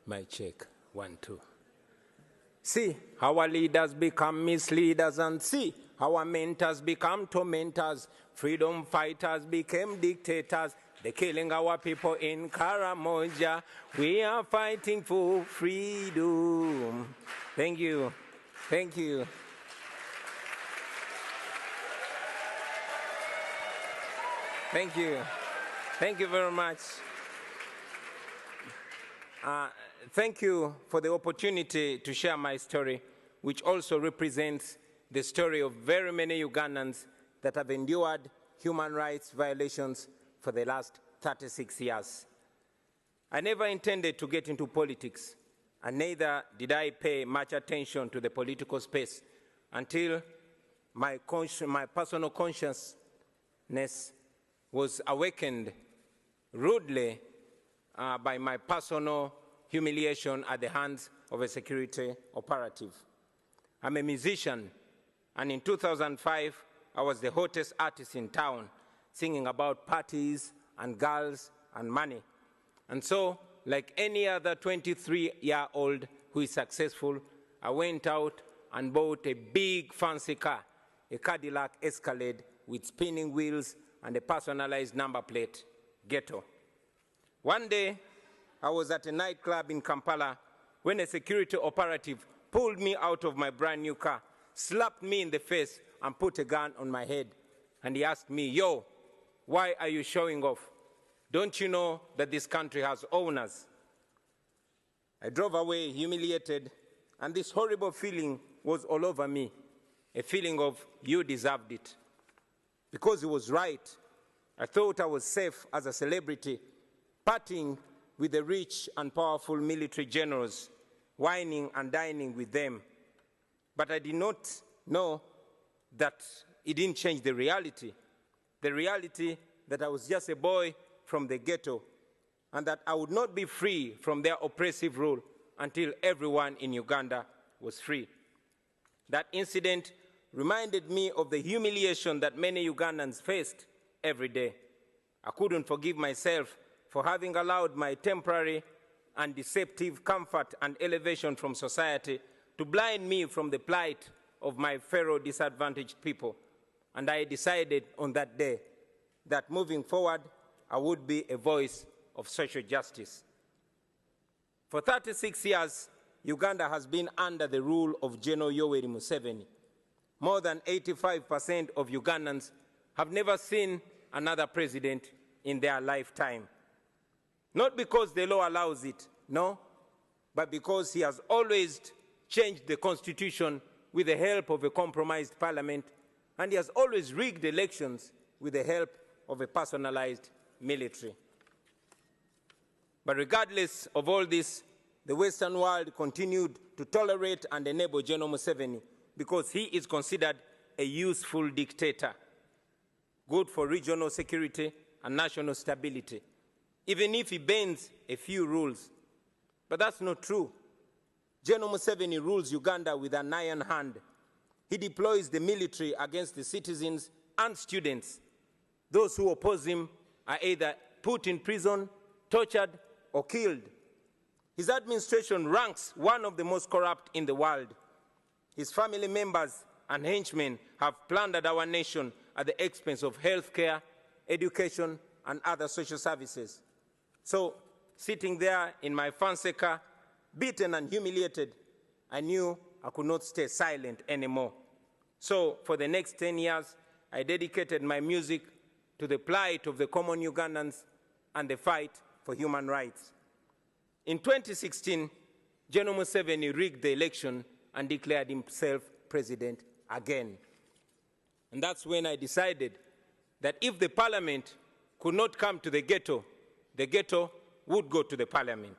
My check, 1, 2. See, our leaders become misleaders, and see, our mentors become tormentors. Freedom fighters became dictators. They're killing our people in Karamoja. We are fighting for freedom. Thank you. Thank you. Thank you. Thank you very much. Thank you for the opportunity to share my story, which also represents the story of very many Ugandans that have endured human rights violations for the last 36 years. I never intended to get into politics, and neither did I pay much attention to the political space until my personal consciousness was awakened rudely by my personal humiliation at the hands of a security operative. I'm a musician, and in 2005, I was the hottest artist in town, singing about parties and girls and money. And so, like any other 23-year-old who is successful, I went out and bought a big fancy car, a Cadillac Escalade with spinning wheels and a personalized number plate, Ghetto. One day, I was at a nightclub in Kampala when a security operative pulled me out of my brand new car, slapped me in the face, and put a gun on my head. And he asked me, "Yo, why are you showing off? Don't you know that this country has owners?" I drove away humiliated, and this horrible feeling was all over me, a feeling of you deserved it. Because he was right, I thought I was safe as a celebrity, partying with the rich and powerful military generals, whining and dining with them. But I did not know that it didn't change the reality that I was just a boy from the ghetto, and that I would not be free from their oppressive rule until everyone in Uganda was free. That incident reminded me of the humiliation that many Ugandans faced every day. I couldn't forgive myself for having allowed my temporary and deceptive comfort and elevation from society to blind me from the plight of my fellow disadvantaged people. And I decided on that day that moving forward, I would be a voice of social justice. For 36 years, Uganda has been under the rule of General Yoweri Museveni. More than 85% of Ugandans have never seen another president in their lifetime. Not because the law allows it, no, but because he has always changed the constitution with the help of a compromised parliament, and he has always rigged elections with the help of a personalized military. But regardless of all this, the Western world continued to tolerate and enable General Museveni because he is considered a useful dictator, good for regional security and national stability, even if he bends a few rules. But that's not true. General Museveni rules Uganda with an iron hand. He deploys the military against the citizens and students. Those who oppose him are either put in prison, tortured, or killed. His administration ranks one of the most corrupt in the world. His family members and henchmen have plundered our nation at the expense of healthcare, education, and other social services. So, sitting there in my fancy car, beaten and humiliated, I knew I could not stay silent anymore. So, for the next 10 years, I dedicated my music to the plight of the common Ugandans and the fight for human rights. In 2016, General Museveni rigged the election and declared himself president again. And that's when I decided that if the parliament could not come to the ghetto would go to the parliament.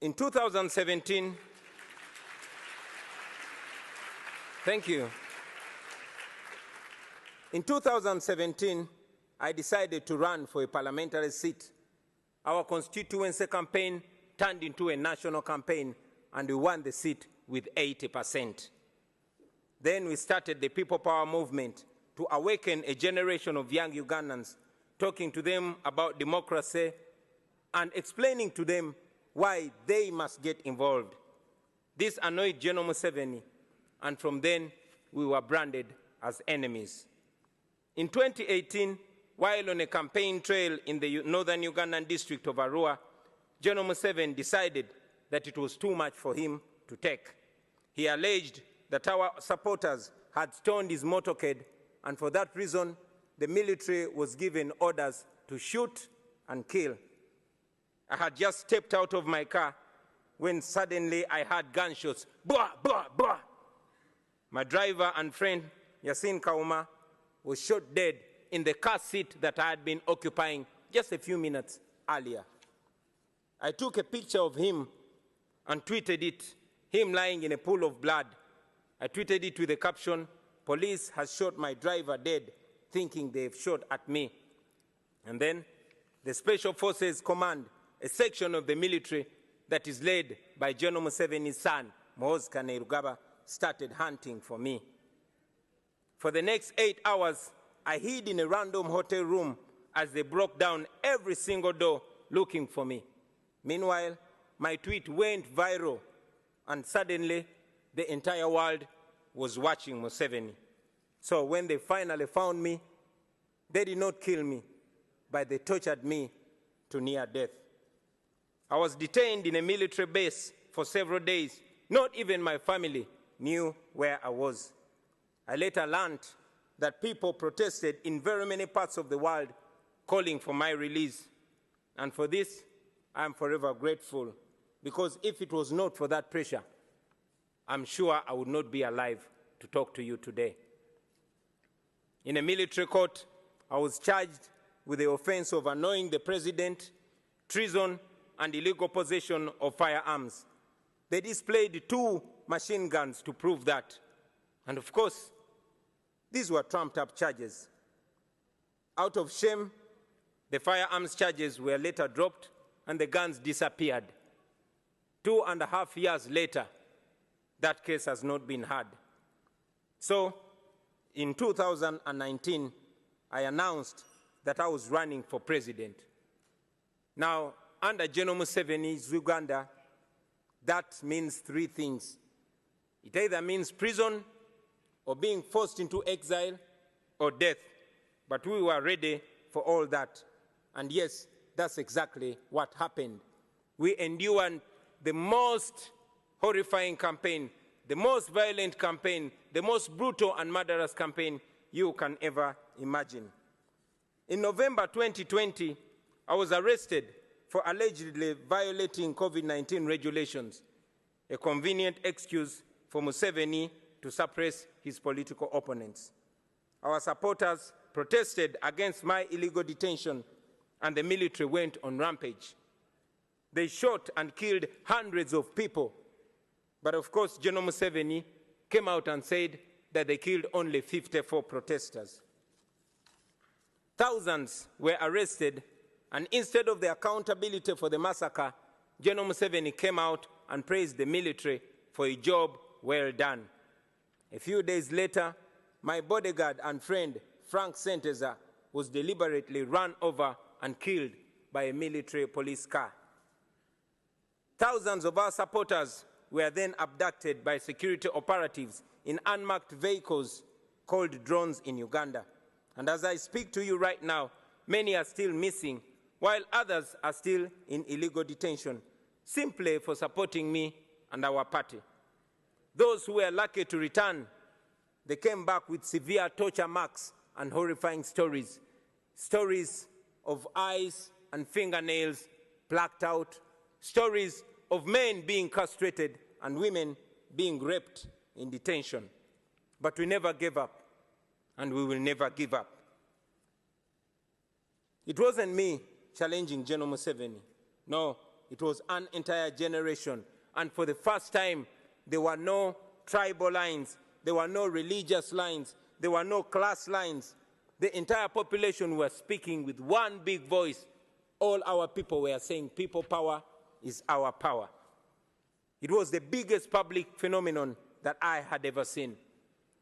In 2017, thank you. In 2017, I decided to run for a parliamentary seat. Our constituency campaign turned into a national campaign, and we won the seat with 80%. Then we started the People Power movement to awaken a generation of young Ugandans, talking to them about democracy and explaining to them why they must get involved. This annoyed General Museveni, and from then we were branded as enemies. In 2018, while on a campaign trail in the northern Ugandan district of Arua, General Museveni decided that it was too much for him to take. He alleged that our supporters had stoned his motorcade, and for that reason, the military was given orders to shoot and kill. I had just stepped out of my car when suddenly I heard gunshots, blah, blah, blah. My driver and friend, Yasin Kauma, was shot dead in the car seat that I had been occupying just a few minutes earlier. I took a picture of him and tweeted it, him lying in a pool of blood. I tweeted it with the caption, "Police has shot my driver dead, thinking they've shot at me." And then the Special Forces Command, a section of the military that is led by General Museveni's son, Muhoozi Kainerugaba, started hunting for me. For the next 8 hours, I hid in a random hotel room as they broke down every single door looking for me. Meanwhile, my tweet went viral, and suddenly the entire world was watching Museveni. So when they finally found me, they did not kill me, but they tortured me to near death. I was detained in a military base for several days. Not even my family knew where I was. I later learned that people protested in very many parts of the world calling for my release. And for this, I am forever grateful, because if it was not for that pressure, I'm sure I would not be alive to talk to you today. In a military court, I was charged with the offense of annoying the president, treason, and illegal possession of firearms. They displayed 2 machine guns to prove that. And of course, these were trumped-up charges. Out of shame, the firearms charges were later dropped and the guns disappeared. 2.5 years later, that case has not been heard. So, in 2019, I announced that I was running for president. Now, under General Museveni's Uganda, that means 3 things. It either means prison, or being forced into exile, or death. But we were ready for all that. And yes, that's exactly what happened. We endured the most horrifying campaign, the most violent campaign, the most brutal and murderous campaign you can ever imagine. In November 2020, I was arrested for allegedly violating COVID-19 regulations, a convenient excuse for Museveni to suppress his political opponents. Our supporters protested against my illegal detention, and the military went on rampage. They shot and killed hundreds of people. But of course, General Museveni came out and said that they killed only 54 protesters. Thousands were arrested, and instead of the accountability for the massacre, General Museveni came out and praised the military for a job well done. A few days later, my bodyguard and friend, Frank Senteza, was deliberately run over and killed by a military police car. Thousands of our supporters were then abducted by security operatives in unmarked vehicles called drones in Uganda. And as I speak to you right now, many are still missing, while others are still in illegal detention, simply for supporting me and our party. Those who were lucky to return, they came back with severe torture marks and horrifying stories. Stories of eyes and fingernails plucked out, stories of men being castrated and women being raped in detention. But we never gave up, and we will never give up. It wasn't me challenging General Museveni. No, it was an entire generation. And for the first time, there were no tribal lines, there were no religious lines, there were no class lines. The entire population was speaking with one big voice. All our people were saying, people power is our power. It was the biggest public phenomenon that I had ever seen.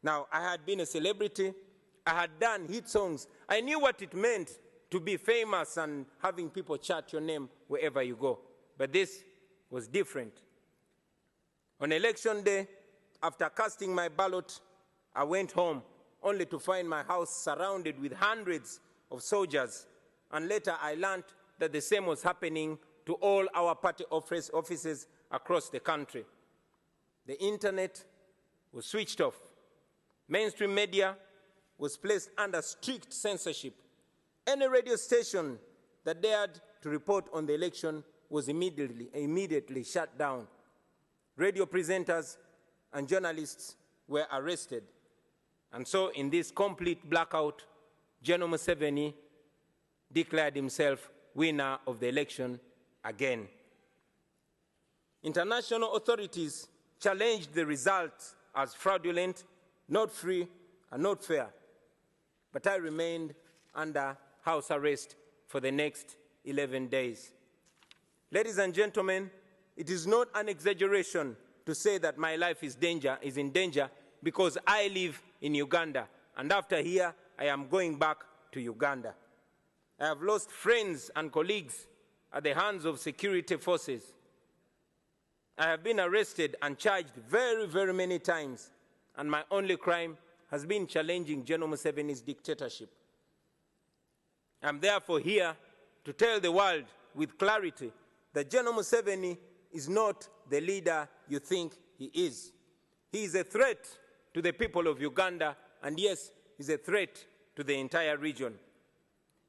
Now, I had been a celebrity. I had done hit songs. I knew what it meant to be famous and having people chant your name wherever you go. But this was different. On election day, after casting my ballot, I went home only to find my house surrounded with hundreds of soldiers, and later I learned that the same was happening to all our party offices across the country. The internet was switched off. Mainstream media was placed under strict censorship. Any radio station that dared to report on the election was immediately shut down. Radio presenters and journalists were arrested. And so in this complete blackout, General Museveni declared himself winner of the election again. International authorities challenged the results as fraudulent, not free, and not fair. But I remained under house arrest for the next 11 days. Ladies and gentlemen, it is not an exaggeration to say that my life is in danger because I live in Uganda, and after here, I am going back to Uganda. I have lost friends and colleagues at the hands of security forces. I have been arrested and charged very, very many times, and my only crime has been challenging General Museveni's dictatorship. I am therefore here to tell the world with clarity that General Museveni is not the leader you think he is. He is a threat to the people of Uganda, and yes, he's a threat to the entire region.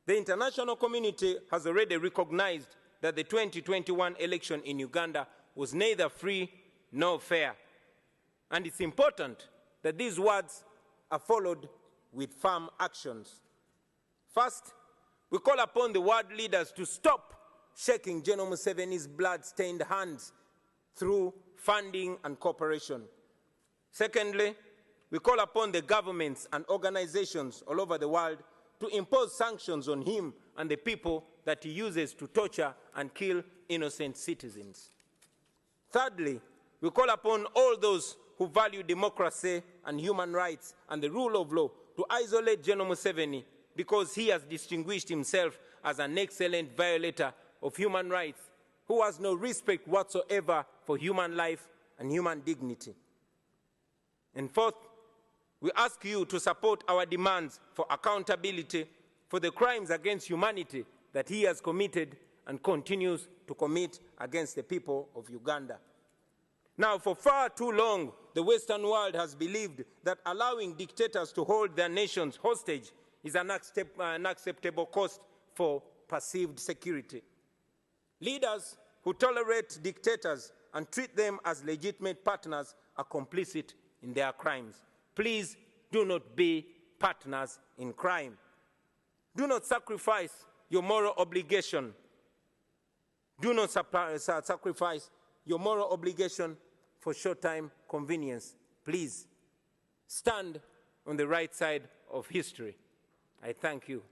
The international community has already recognized that the 2021 election in Uganda was neither free nor fair. And it's important that these words are followed with firm actions. First, we call upon the world leaders to stop shaking General Museveni's blood-stained hands through funding and cooperation. Secondly, we call upon the governments and organizations all over the world to impose sanctions on him and the people that he uses to torture and kill innocent citizens. Thirdly, we call upon all those who value democracy and human rights and the rule of law to isolate General Museveni because he has distinguished himself as an excellent violator of human rights who has no respect whatsoever for human life and human dignity. And fourth, we ask you to support our demands for accountability for the crimes against humanity that he has committed and continues to commit against the people of Uganda. Now, for far too long, the Western world has believed that allowing dictators to hold their nations hostage is an unacceptable cost for perceived security. Leaders who tolerate dictators and treat them as legitimate partners are complicit in their crimes. Please do not be partners in crime. Do not sacrifice your moral obligation. Do not sacrifice your moral obligation for short-time convenience. Please stand on the right side of history. I thank you.